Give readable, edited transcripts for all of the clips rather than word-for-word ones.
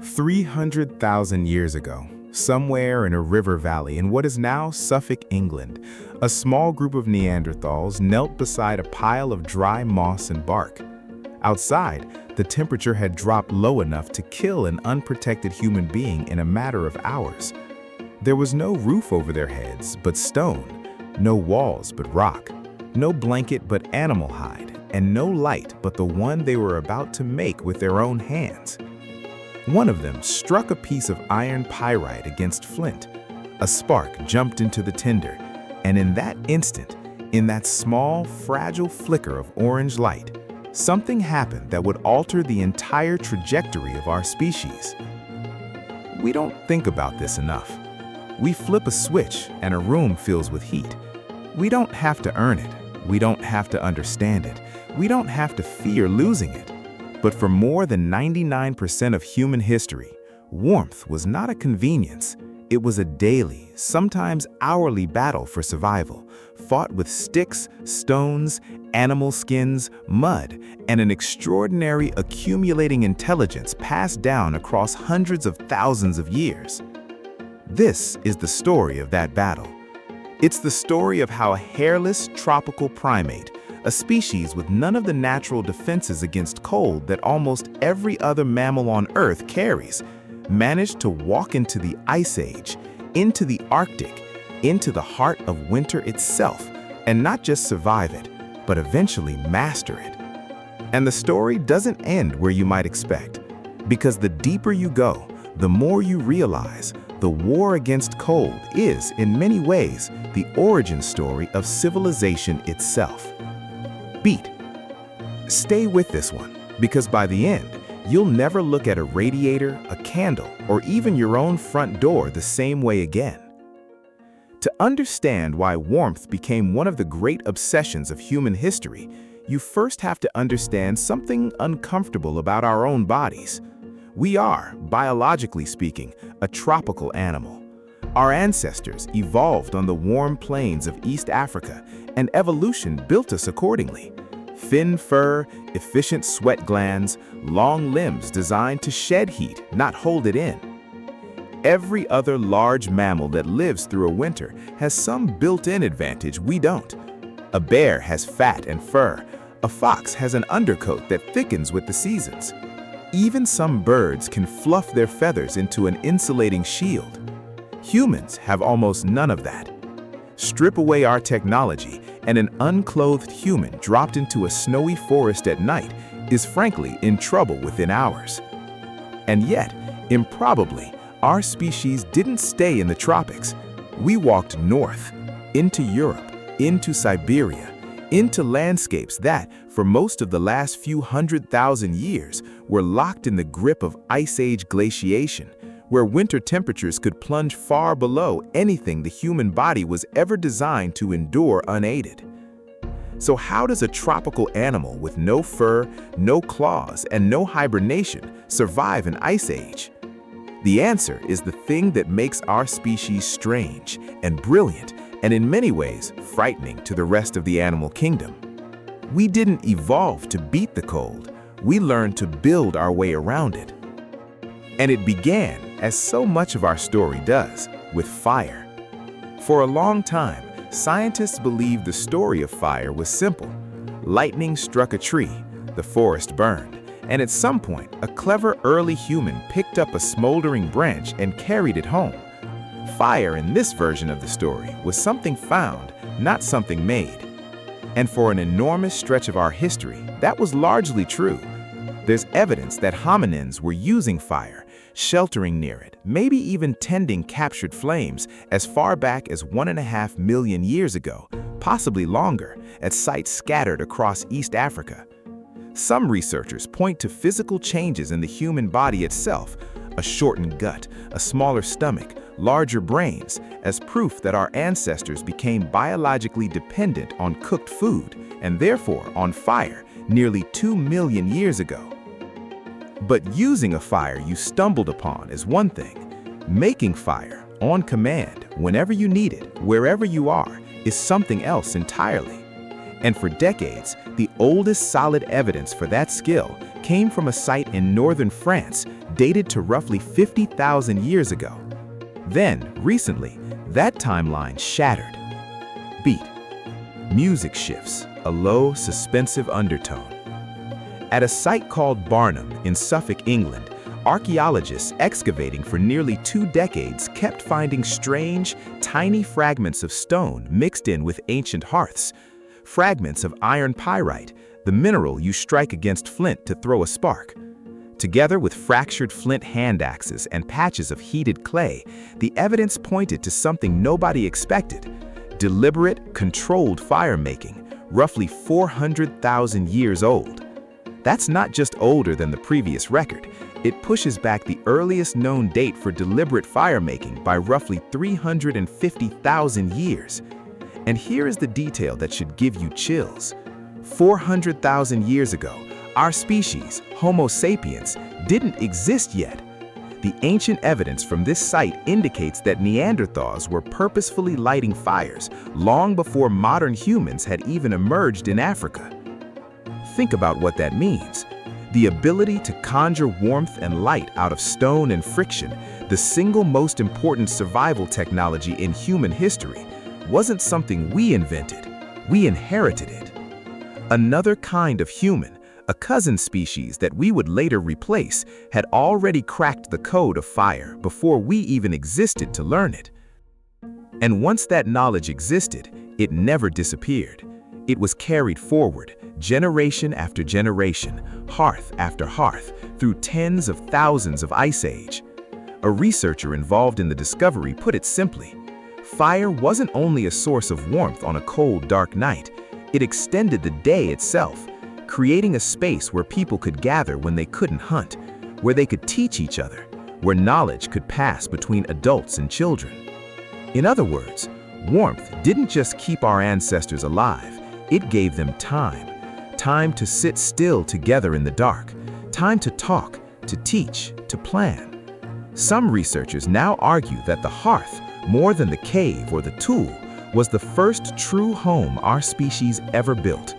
300,000 years ago, somewhere in a river valley in what is now Suffolk, England, a small group of Neanderthals knelt beside a pile of dry moss and bark. Outside, the temperature had dropped low enough to kill an unprotected human being in a matter of hours. There was no roof over their heads but stone, no walls but rock, no blanket but animal hide, and no light but the one they were about to make with their own hands. One of them struck a piece of iron pyrite against flint. A spark jumped into the tinder, and in that instant, in that small, fragile flicker of orange light, something happened that would alter the entire trajectory of our species. We don't think about this enough. We flip a switch and a room fills with heat. We don't have to earn it. We don't have to understand it. We don't have to fear losing it. But for more than 99% of human history, warmth was not a convenience. It was a daily, sometimes hourly battle for survival, fought with sticks, stones, animal skins, mud, and an extraordinary accumulating intelligence passed down across hundreds of thousands of years. This is the story of that battle. It's the story of how a hairless tropical primate, a species with none of the natural defenses against cold that almost every other mammal on Earth carries, managed to walk into the Ice Age, into the Arctic, into the heart of winter itself, and not just survive it, but eventually master it. And the story doesn't end where you might expect, because the deeper you go, the more you realize the war against cold is, in many ways, the origin story of civilization itself. Beat. Stay with this one, because by the end, you'll never look at a radiator, a candle, or even your own front door the same way again. To understand why warmth became one of the great obsessions of human history, you first have to understand something uncomfortable about our own bodies. We are, biologically speaking, a tropical animal. Our ancestors evolved on the warm plains of East Africa, and evolution built us accordingly. Thin fur, efficient sweat glands, long limbs designed to shed heat, not hold it in. Every other large mammal that lives through a winter has some built-in advantage we don't. A bear has fat and fur. A fox has an undercoat that thickens with the seasons. Even some birds can fluff their feathers into an insulating shield. Humans have almost none of that. Strip away our technology, and an unclothed human dropped into a snowy forest at night is frankly in trouble within hours. And yet, improbably, our species didn't stay in the tropics. We walked north, into Europe, into Siberia, into landscapes that, for most of the last few 100,000 years, were locked in the grip of Ice Age glaciation, where winter temperatures could plunge far below anything the human body was ever designed to endure unaided. So how does a tropical animal with no fur, no claws, and no hibernation survive an ice age? The answer is the thing that makes our species strange and brilliant, and in many ways frightening to the rest of the animal kingdom. We didn't evolve to beat the cold. We learned to build our way around it. And it began, as so much of our story does, with fire. For a long time, scientists believed the story of fire was simple. Lightning struck a tree, the forest burned, and at some point, a clever early human picked up a smoldering branch and carried it home. Fire in this version of the story was something found, not something made. And for an enormous stretch of our history, that was largely true. There's evidence that hominins were using fire, sheltering near it, maybe even tending captured flames as far back as 1.5 million years ago, possibly longer, at sites scattered across East Africa. Some researchers point to physical changes in the human body itself, a shortened gut, a smaller stomach, larger brains, as proof that our ancestors became biologically dependent on cooked food, and therefore on fire, nearly 2 million years ago. But using a fire you stumbled upon is one thing. Making fire, on command, whenever you need it, wherever you are, is something else entirely. And for decades, the oldest solid evidence for that skill came from a site in northern France dated to roughly 50,000 years ago. Then, recently, that timeline shattered. Beat. Music shifts, a low, suspensive undertone. At a site called Barnham in Suffolk, England, archaeologists excavating for nearly 2 decades kept finding strange, tiny fragments of stone mixed in with ancient hearths. Fragments of iron pyrite, the mineral you strike against flint to throw a spark. Together with fractured flint hand axes and patches of heated clay, the evidence pointed to something nobody expected: deliberate, controlled fire-making, roughly 400,000 years old. That's not just older than the previous record, it pushes back the earliest known date for deliberate fire-making by roughly 350,000 years. And here is the detail that should give you chills. 400,000 years ago, our species, Homo sapiens, didn't exist yet. The ancient evidence from this site indicates that Neanderthals were purposefully lighting fires long before modern humans had even emerged in Africa. Think about what that means. The ability to conjure warmth and light out of stone and friction, the single most important survival technology in human history, wasn't something we invented. We inherited it. Another kind of human, a cousin species that we would later replace, had already cracked the code of fire before we even existed to learn it. And once that knowledge existed, it never disappeared. It was carried forward, generation after generation, hearth after hearth, through tens of thousands of ice age. A researcher involved in the discovery put it simply: fire wasn't only a source of warmth on a cold, dark night, it extended the day itself, creating a space where people could gather when they couldn't hunt, where they could teach each other, where knowledge could pass between adults and children. In other words, warmth didn't just keep our ancestors alive, it gave them time. Time to sit still together in the dark, time to talk, to teach, to plan. Some researchers now argue that the hearth, more than the cave or the tool, was the first true home our species ever built.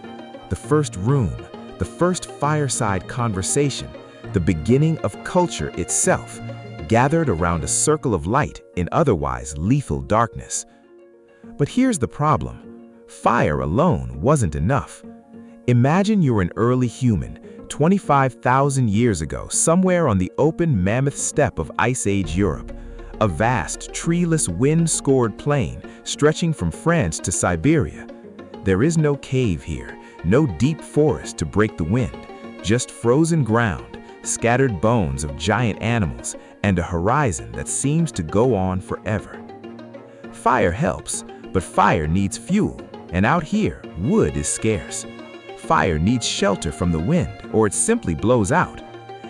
The first room, the first fireside conversation, the beginning of culture itself, gathered around a circle of light in otherwise lethal darkness. But here's the problem. Fire alone wasn't enough. Imagine you're an early human, 25,000 years ago, somewhere on the open mammoth steppe of Ice Age Europe. A vast, treeless, wind-scored plain stretching from France to Siberia. There is no cave here, no deep forest to break the wind, just frozen ground, scattered bones of giant animals, and a horizon that seems to go on forever. Fire helps, but fire needs fuel, and out here, wood is scarce. Fire needs shelter from the wind, or it simply blows out.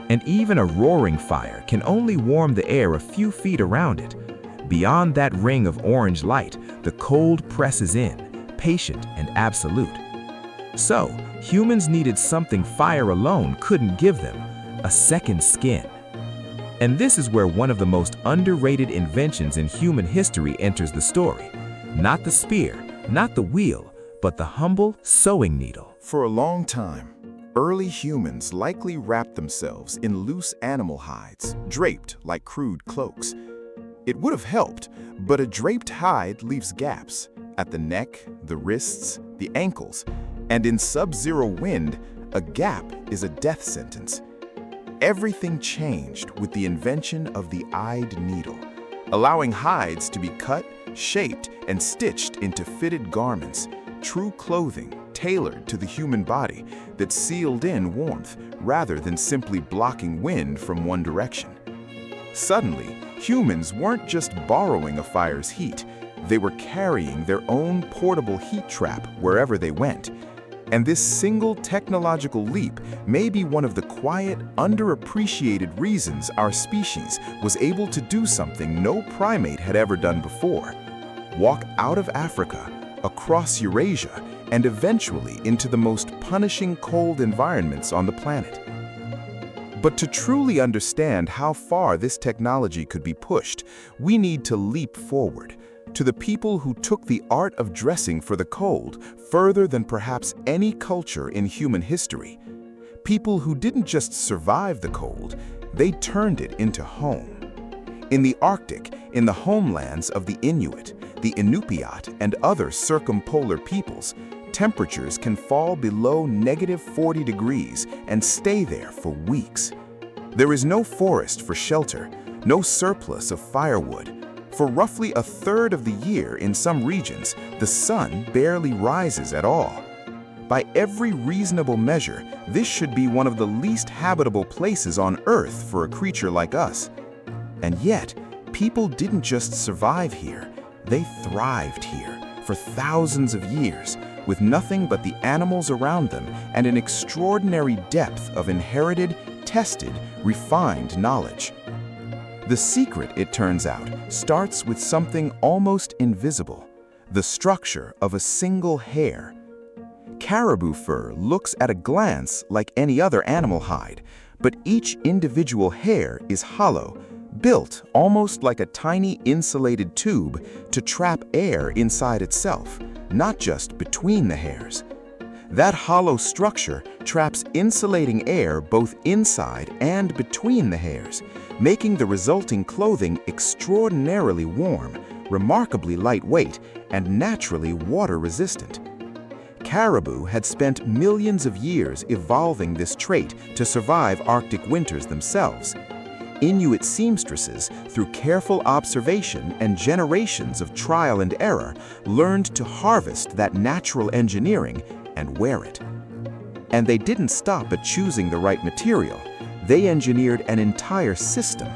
And even a roaring fire can only warm the air a few feet around it. Beyond that ring of orange light, the cold presses in, patient and absolute. So, humans needed something fire alone couldn't give them: a second skin. And this is where one of the most underrated inventions in human history enters the story. Not the spear, not the wheel, but the humble sewing needle. For a long time, early humans likely wrapped themselves in loose animal hides, draped like crude cloaks. It would have helped, but a draped hide leaves gaps at the neck, the wrists, the ankles, and in sub-zero wind, a gap is a death sentence. Everything changed with the invention of the eyed needle, allowing hides to be cut, shaped, and stitched into fitted garments, true clothing tailored to the human body that sealed in warmth rather than simply blocking wind from one direction. Suddenly, humans weren't just borrowing a fire's heat, they were carrying their own portable heat trap wherever they went. And this single technological leap may be one of the quiet, underappreciated reasons our species was able to do something no primate had ever done before: walk out of Africa, across Eurasia, and eventually into the most punishing cold environments on the planet. But to truly understand how far this technology could be pushed, we need to leap forward to the people who took the art of dressing for the cold further than perhaps any culture in human history. People who didn't just survive the cold, they turned it into home. In the Arctic, in the homelands of the Inuit, the Inupiat, and other circumpolar peoples, temperatures can fall below -40 degrees and stay there for weeks. There is no forest for shelter, no surplus of firewood. For roughly a third of the year in some regions, the sun barely rises at all. By every reasonable measure, this should be one of the least habitable places on Earth for a creature like us. And yet, people didn't just survive here, they thrived here for thousands of years, with nothing but the animals around them and an extraordinary depth of inherited, tested, refined knowledge. The secret, it turns out, starts with something almost invisible, the structure of a single hair. Caribou fur looks at a glance like any other animal hide, but each individual hair is hollow, built almost like a tiny insulated tube to trap air inside itself, not just between the hairs. That hollow structure traps insulating air both inside and between the hairs, making the resulting clothing extraordinarily warm, remarkably lightweight, and naturally water-resistant. Caribou had spent millions of years evolving this trait to survive Arctic winters themselves. Inuit seamstresses, through careful observation and generations of trial and error, learned to harvest that natural engineering and wear it. And they didn't stop at choosing the right material. They engineered an entire system.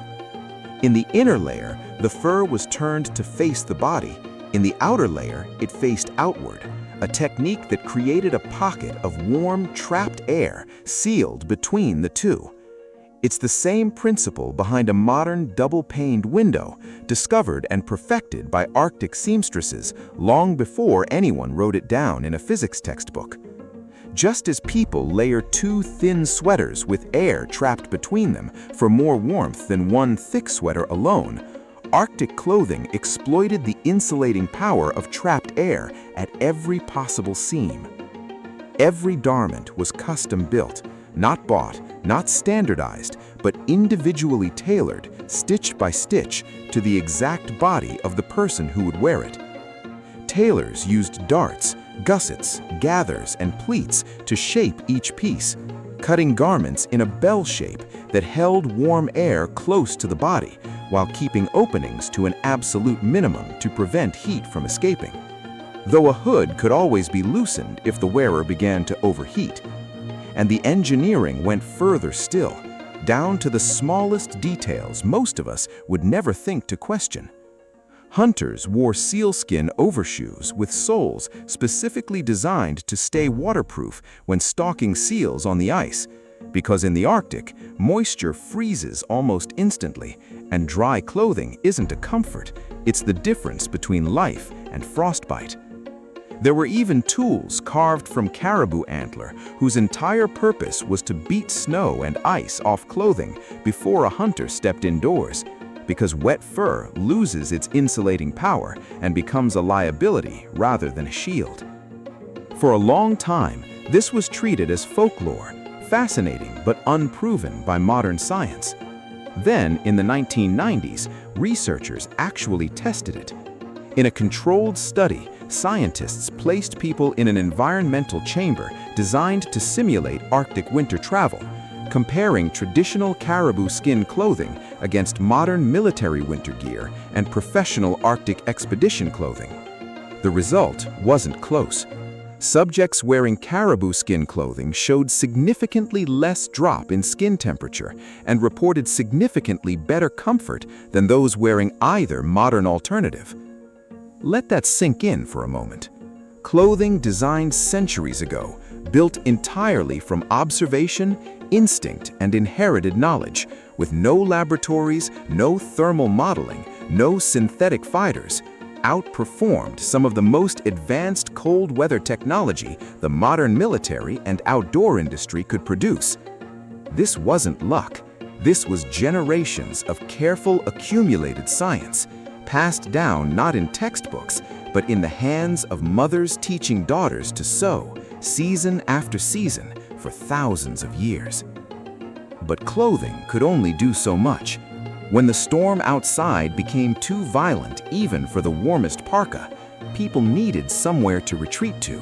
In the inner layer, the fur was turned to face the body. In the outer layer, it faced outward, a technique that created a pocket of warm, trapped air sealed between the two. It's the same principle behind a modern double-paned window, discovered and perfected by Arctic seamstresses long before anyone wrote it down in a physics textbook. Just as people layer two thin sweaters with air trapped between them for more warmth than one thick sweater alone, Arctic clothing exploited the insulating power of trapped air at every possible seam. Every garment was custom-built, not bought, not standardized, but individually tailored, stitch by stitch, to the exact body of the person who would wear it. Tailors used darts, gussets, gathers, and pleats to shape each piece, cutting garments in a bell shape that held warm air close to the body, while keeping openings to an absolute minimum to prevent heat from escaping. Though a hood could always be loosened if the wearer began to overheat. And the engineering went further still, down to the smallest details most of us would never think to question. Hunters wore sealskin overshoes with soles specifically designed to stay waterproof when stalking seals on the ice, because in the Arctic, moisture freezes almost instantly, and dry clothing isn't a comfort, it's the difference between life and frostbite. There were even tools carved from caribou antler whose entire purpose was to beat snow and ice off clothing before a hunter stepped indoors, because wet fur loses its insulating power and becomes a liability rather than a shield. For a long time, this was treated as folklore, fascinating but unproven by modern science. Then, in the 1990s, researchers actually tested it. In a controlled study, scientists placed people in an environmental chamber designed to simulate Arctic winter travel, comparing traditional caribou skin clothing against modern military winter gear and professional Arctic expedition clothing. The result wasn't close. Subjects wearing caribou skin clothing showed significantly less drop in skin temperature and reported significantly better comfort than those wearing either modern alternative. Let that sink in for a moment. Clothing designed centuries ago, built entirely from observation, instinct, and inherited knowledge, with no laboratories, no thermal modeling, no synthetic fighters, outperformed some of the most advanced cold weather technology the modern military and outdoor industry could produce. This wasn't luck. This was generations of careful accumulated science, passed down not in textbooks, but in the hands of mothers teaching daughters to sew, season after season, for thousands of years. But clothing could only do so much. When the storm outside became too violent even for the warmest parka, people needed somewhere to retreat to.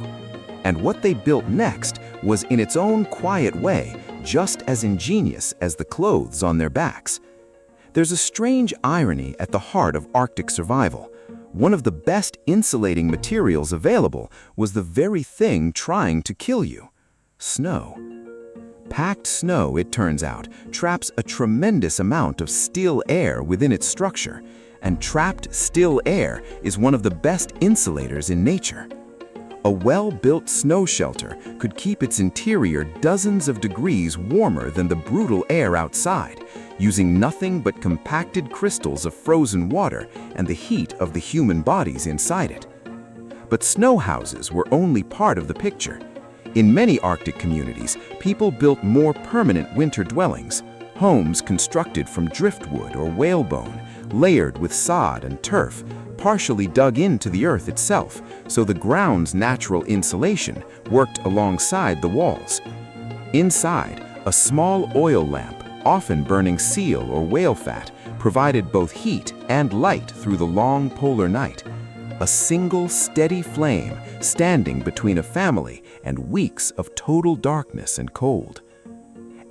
And what they built next was in its own quiet way just as ingenious as the clothes on their backs. There's a strange irony at the heart of Arctic survival. One of the best insulating materials available was the very thing trying to kill you: snow. Packed snow, it turns out, traps a tremendous amount of still air within its structure, and trapped still air is one of the best insulators in nature. A well-built snow shelter could keep its interior dozens of degrees warmer than the brutal air outside, using nothing but compacted crystals of frozen water and the heat of the human bodies inside it. But snow houses were only part of the picture. In many Arctic communities, people built more permanent winter dwellings, homes constructed from driftwood or whalebone, layered with sod and turf, partially dug into the earth itself, so the ground's natural insulation worked alongside the walls. Inside, a small oil lamp, often burning seal or whale fat, provided both heat and light through the long polar night. A single steady flame standing between a family and weeks of total darkness and cold.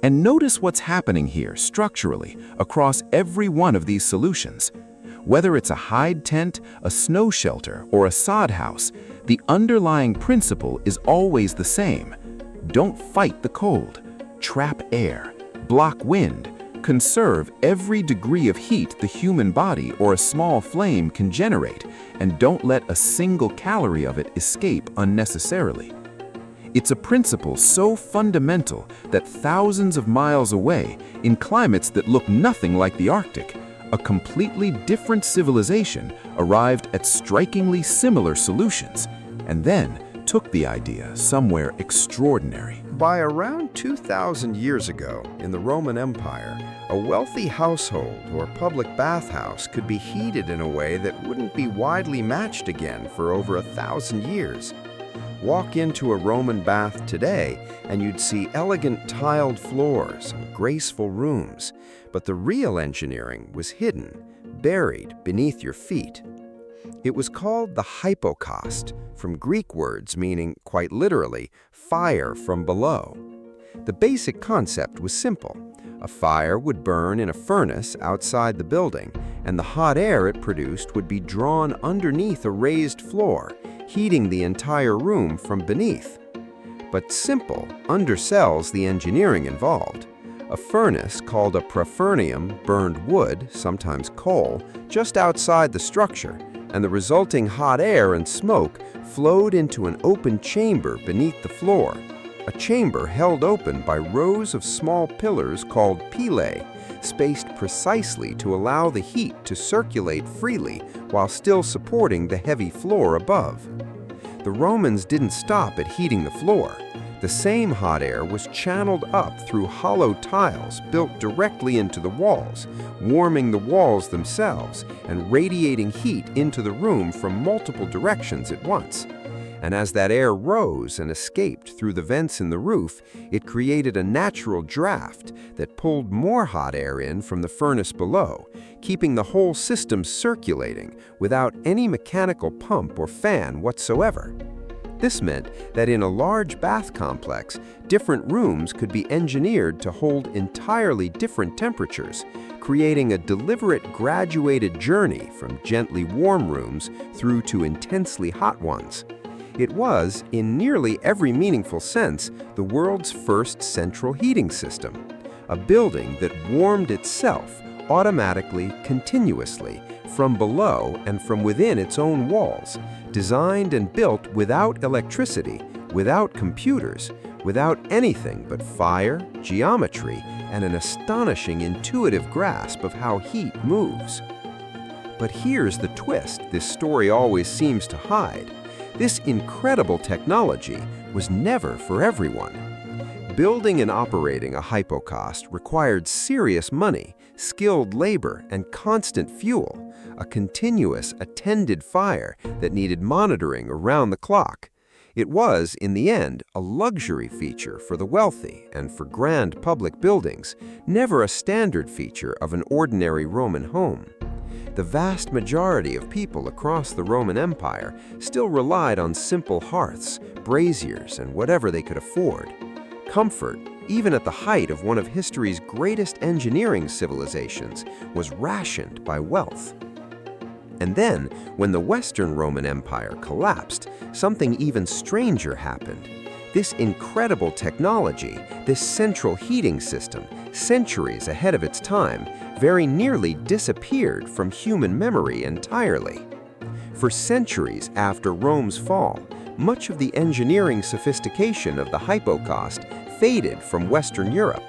And notice what's happening here structurally across every one of these solutions. Whether it's a hide tent, a snow shelter, or a sod house, the underlying principle is always the same. Don't fight the cold. Trap air. Block wind. Conserve every degree of heat the human body or a small flame can generate, and don't let a single calorie of it escape unnecessarily. It's a principle so fundamental that thousands of miles away, in climates that look nothing like the Arctic, a completely different civilization arrived at strikingly similar solutions, and then took the idea somewhere extraordinary. By around 2,000 years ago, in the Roman Empire, a wealthy household or public bathhouse could be heated in a way that wouldn't be widely matched again for over 1,000 years. Walk into a Roman bath today, and you'd see elegant tiled floors and graceful rooms, but the real engineering was hidden, buried beneath your feet. It was called the hypocaust, from Greek words meaning, quite literally, fire from below. The basic concept was simple. A fire would burn in a furnace outside the building, and the hot air it produced would be drawn underneath a raised floor, heating the entire room from beneath. But simple undersells the engineering involved. A furnace called a prefurnium burned wood, sometimes coal, just outside the structure, and the resulting hot air and smoke flowed into an open chamber beneath the floor, a chamber held open by rows of small pillars called pilae, spaced precisely to allow the heat to circulate freely while still supporting the heavy floor above. The Romans didn't stop at heating the floor. The same hot air was channeled up through hollow tiles built directly into the walls, warming the walls themselves and radiating heat into the room from multiple directions at once. And as that air rose and escaped through the vents in the roof, it created a natural draft that pulled more hot air in from the furnace below, keeping the whole system circulating without any mechanical pump or fan whatsoever. This meant that in a large bath complex, different rooms could be engineered to hold entirely different temperatures, creating a deliberate graduated journey from gently warm rooms through to intensely hot ones. It was, in nearly every meaningful sense, the world's first central heating system, a building that warmed itself automatically, continuously, from below and from within its own walls, designed and built without electricity, without computers, without anything but fire, geometry, and an astonishing intuitive grasp of how heat moves. But here's the twist this story always seems to hide. This incredible technology was never for everyone. Building and operating a hypocaust required serious money, skilled labor, and constant fuel, a continuous, attended fire that needed monitoring around the clock. It was, in the end, a luxury feature for the wealthy and for grand public buildings, never a standard feature of an ordinary Roman home. The vast majority of people across the Roman Empire still relied on simple hearths, braziers, and whatever they could afford. Comfort, even at the height of one of history's greatest engineering civilizations, was rationed by wealth. And then, when the Western Roman Empire collapsed, something even stranger happened. This incredible technology, this central heating system, centuries ahead of its time, very nearly disappeared from human memory entirely. For centuries after Rome's fall, much of the engineering sophistication of the hypocaust faded from Western Europe.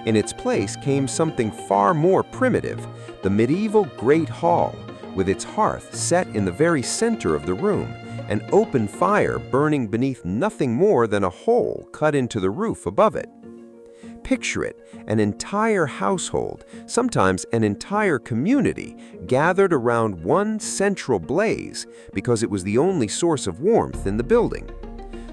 In its place came something far more primitive, the medieval Great Hall, with its hearth set in the very center of the room, an open fire burning beneath nothing more than a hole cut into the roof above it. Picture it, an entire household, sometimes an entire community, gathered around one central blaze because it was the only source of warmth in the building.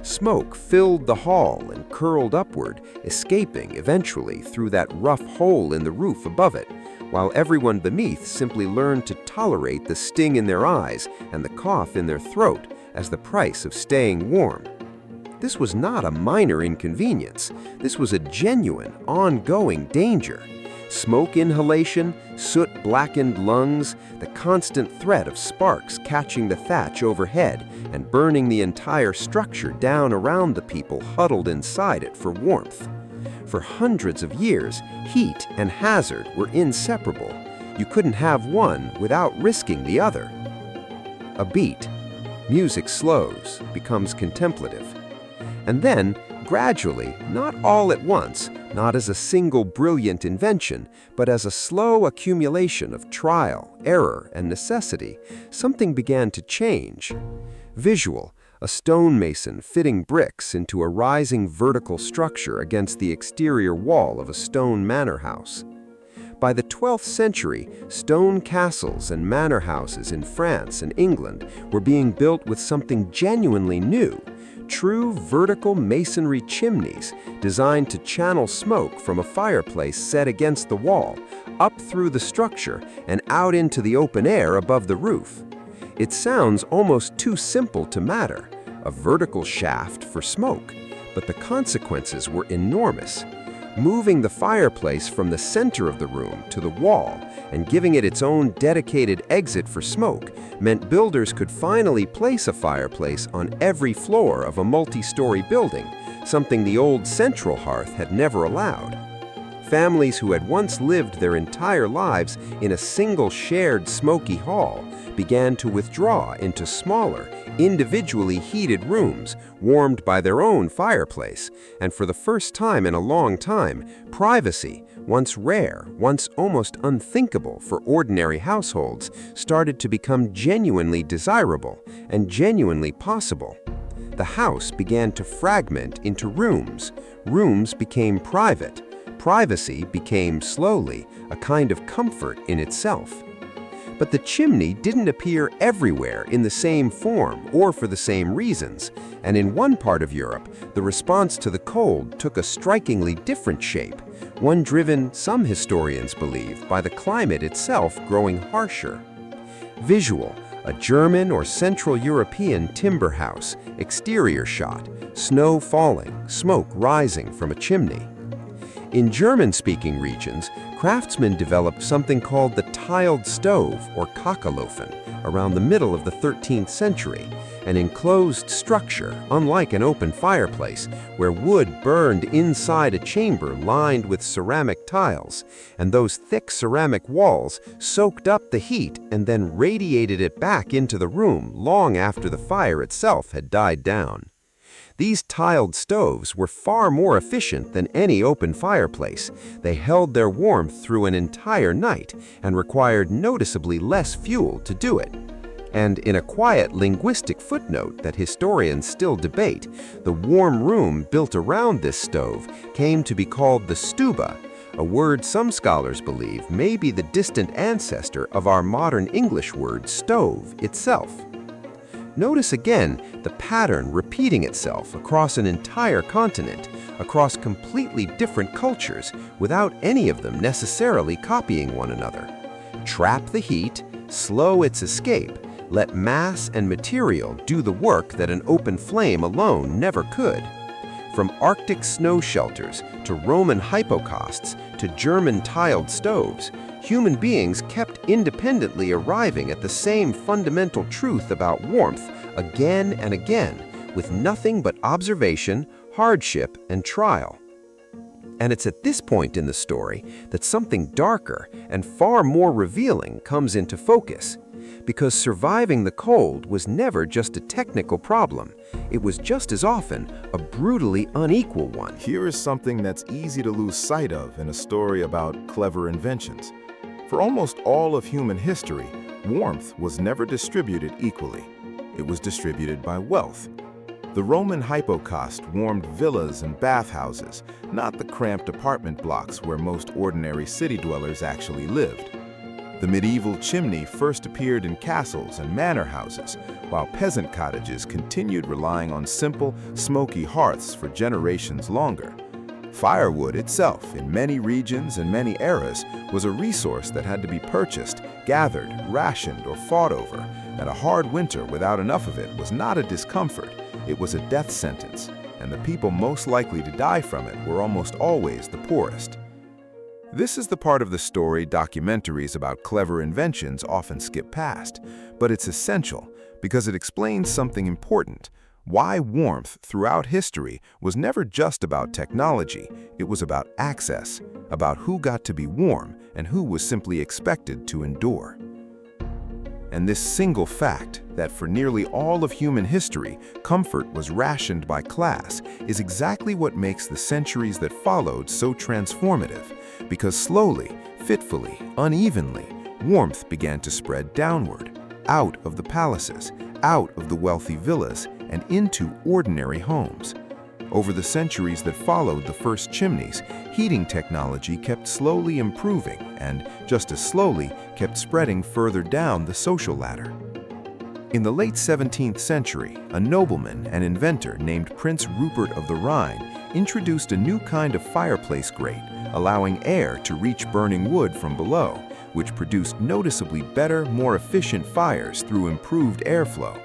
Smoke filled the hall and curled upward, escaping eventually through that rough hole in the roof above it, while everyone beneath simply learned to tolerate the sting in their eyes and the cough in their throat as the price of staying warm. This was not a minor inconvenience. This was a genuine, ongoing danger. Smoke inhalation, soot-blackened lungs, the constant threat of sparks catching the thatch overhead and burning the entire structure down around the people huddled inside it for warmth. For hundreds of years, heat and hazard were inseparable. You couldn't have one without risking the other. A beat. Music slows, becomes contemplative. And then, gradually, not all at once, not as a single brilliant invention, but as a slow accumulation of trial, error, and necessity, something began to change. Visual, a stonemason fitting bricks into a rising vertical structure against the exterior wall of a stone manor house. By the 12th century, stone castles and manor houses in France and England were being built with something genuinely new, true vertical masonry chimneys designed to channel smoke from a fireplace set against the wall, up through the structure and out into the open air above the roof. It sounds almost too simple to matter, a vertical shaft for smoke, but the consequences were enormous. Moving the fireplace from the center of the room to the wall and giving it its own dedicated exit for smoke meant builders could finally place a fireplace on every floor of a multi-story building, something the old central hearth had never allowed. Families who had once lived their entire lives in a single shared smoky hall began to withdraw into smaller, individually heated rooms warmed by their own fireplace, and for the first time in a long time, privacy, once rare, once almost unthinkable for ordinary households, started to become genuinely desirable and genuinely possible. The house began to fragment into rooms. Rooms became private. Privacy became, slowly, a kind of comfort in itself. But the chimney didn't appear everywhere in the same form or for the same reasons, and in one part of Europe, the response to the cold took a strikingly different shape, one driven, some historians believe, by the climate itself growing harsher. Visual, a German or Central European timber house, exterior shot, snow falling, smoke rising from a chimney. In German-speaking regions, craftsmen developed something called the tiled stove, or Kachelofen, around the middle of the 13th century, an enclosed structure, unlike an open fireplace, where wood burned inside a chamber lined with ceramic tiles, and those thick ceramic walls soaked up the heat and then radiated it back into the room long after the fire itself had died down. These tiled stoves were far more efficient than any open fireplace. They held their warmth through an entire night and required noticeably less fuel to do it. And in a quiet linguistic footnote that historians still debate, the warm room built around this stove came to be called the stuba, a word some scholars believe may be the distant ancestor of our modern English word stove itself. Notice again the pattern repeating itself across an entire continent, across completely different cultures, without any of them necessarily copying one another. Trap the heat, slow its escape, let mass and material do the work that an open flame alone never could. From Arctic snow shelters to Roman hypocausts to German tiled stoves, human beings kept independently arriving at the same fundamental truth about warmth again and again, with nothing but observation, hardship, and trial. And it's at this point in the story that something darker and far more revealing comes into focus. Because surviving the cold was never just a technical problem, it was just as often a brutally unequal one. Here is something that's easy to lose sight of in a story about clever inventions. For almost all of human history, warmth was never distributed equally. It was distributed by wealth. The Roman hypocaust warmed villas and bathhouses, not the cramped apartment blocks where most ordinary city dwellers actually lived. The medieval chimney first appeared in castles and manor houses, while peasant cottages continued relying on simple, smoky hearths for generations longer. Firewood itself, in many regions and many eras, was a resource that had to be purchased, gathered, rationed, or fought over, and a hard winter without enough of it was not a discomfort, it was a death sentence, and the people most likely to die from it were almost always the poorest. This is the part of the story documentaries about clever inventions often skip past, but it's essential because it explains something important: why warmth throughout history was never just about technology, it was about access, about who got to be warm and who was simply expected to endure. And this single fact, that for nearly all of human history, comfort was rationed by class, is exactly what makes the centuries that followed so transformative, because slowly, fitfully, unevenly, warmth began to spread downward, out of the palaces, out of the wealthy villas, and into ordinary homes. Over the centuries that followed the first chimneys, heating technology kept slowly improving and, just as slowly, kept spreading further down the social ladder. In the late 17th century, a nobleman and inventor named Prince Rupert of the Rhine introduced a new kind of fireplace grate, allowing air to reach burning wood from below, which produced noticeably better, more efficient fires through improved airflow.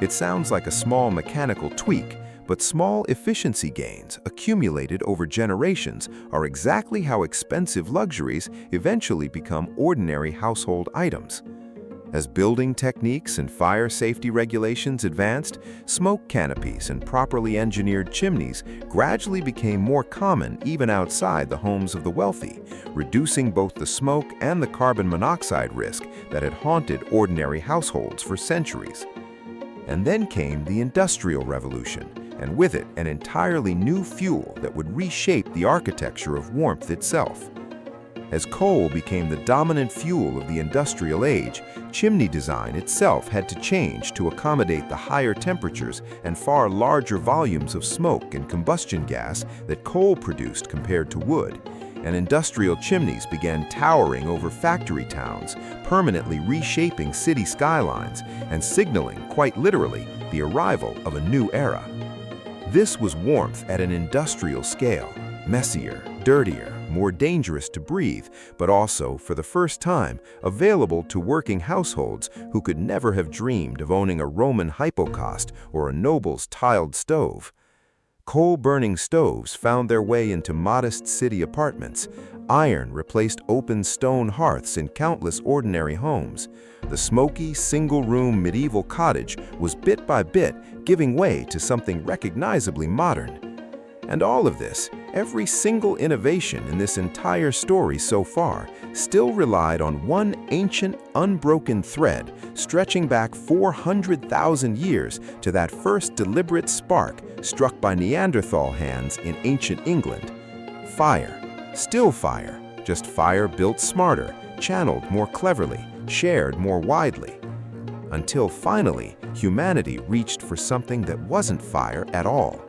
It sounds like a small mechanical tweak, but small efficiency gains accumulated over generations are exactly how expensive luxuries eventually become ordinary household items. As building techniques and fire safety regulations advanced, smoke canopies and properly engineered chimneys gradually became more common even outside the homes of the wealthy, reducing both the smoke and the carbon monoxide risk that had haunted ordinary households for centuries. And then came the Industrial Revolution, and with it an entirely new fuel that would reshape the architecture of warmth itself. As coal became the dominant fuel of the industrial age, chimney design itself had to change to accommodate the higher temperatures and far larger volumes of smoke and combustion gas that coal produced compared to wood, and industrial chimneys began towering over factory towns, permanently reshaping city skylines and signaling, quite literally, the arrival of a new era. This was warmth at an industrial scale, messier, dirtier, more dangerous to breathe, but also, for the first time, available to working households who could never have dreamed of owning a Roman hypocaust or a noble's tiled stove. Coal-burning stoves found their way into modest city apartments. Iron replaced open stone hearths in countless ordinary homes. The smoky, single-room medieval cottage was bit by bit giving way to something recognizably modern. And all of this, every single innovation in this entire story so far, still relied on one ancient, unbroken thread stretching back 400,000 years to that first deliberate spark struck by Neanderthal hands in ancient England. Fire. Still fire, just fire built smarter, channeled more cleverly, shared more widely. Until finally, humanity reached for something that wasn't fire at all.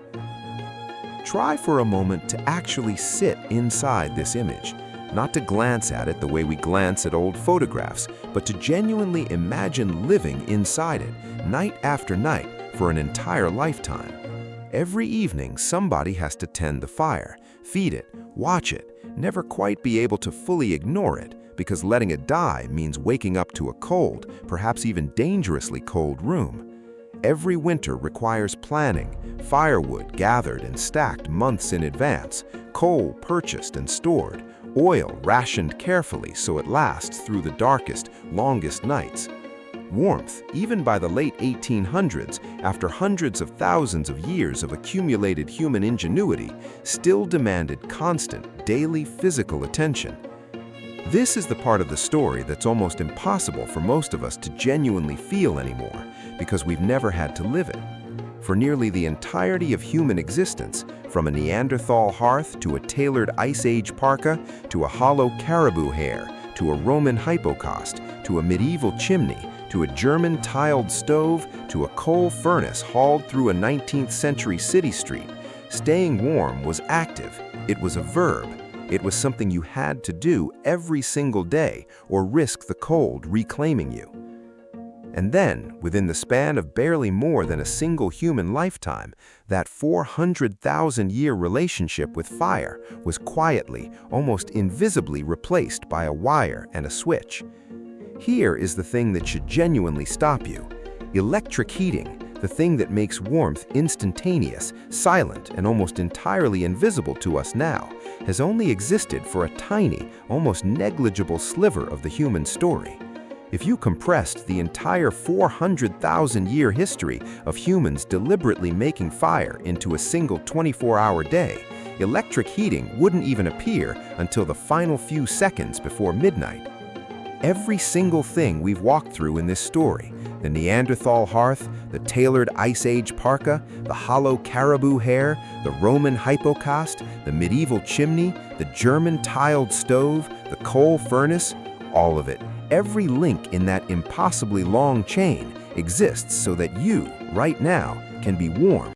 Try for a moment to actually sit inside this image. Not to glance at it the way we glance at old photographs, but to genuinely imagine living inside it, night after night, for an entire lifetime. Every evening, somebody has to tend the fire, feed it, watch it, never quite be able to fully ignore it, because letting it die means waking up to a cold, perhaps even dangerously cold room. Every winter requires planning, firewood gathered and stacked months in advance, coal purchased and stored, oil rationed carefully so it lasts through the darkest, longest nights. Warmth, even by the late 1800s, after hundreds of thousands of years of accumulated human ingenuity, still demanded constant, daily physical attention. This is the part of the story that's almost impossible for most of us to genuinely feel anymore, because we've never had to live it. For nearly the entirety of human existence, from a Neanderthal hearth to a tailored Ice Age parka, to a hollow caribou hair, to a Roman hypocaust, to a medieval chimney, to a German tiled stove, to a coal furnace hauled through a 19th century city street, staying warm was active. It was a verb. It was something you had to do every single day or risk the cold reclaiming you. And then, within the span of barely more than a single human lifetime, that 400,000-year relationship with fire was quietly, almost invisibly replaced by a wire and a switch. Here is the thing that should genuinely stop you. Electric heating, the thing that makes warmth instantaneous, silent, and almost entirely invisible to us now, has only existed for a tiny, almost negligible sliver of the human story. If you compressed the entire 400,000-year history of humans deliberately making fire into a single 24-hour day, electric heating wouldn't even appear until the final few seconds before midnight. Every single thing we've walked through in this story, the Neanderthal hearth, the tailored Ice Age parka, the hollow caribou hair, the Roman hypocaust, the medieval chimney, the German tiled stove, the coal furnace, all of it, every link in that impossibly long chain exists so that you, right now, can be warm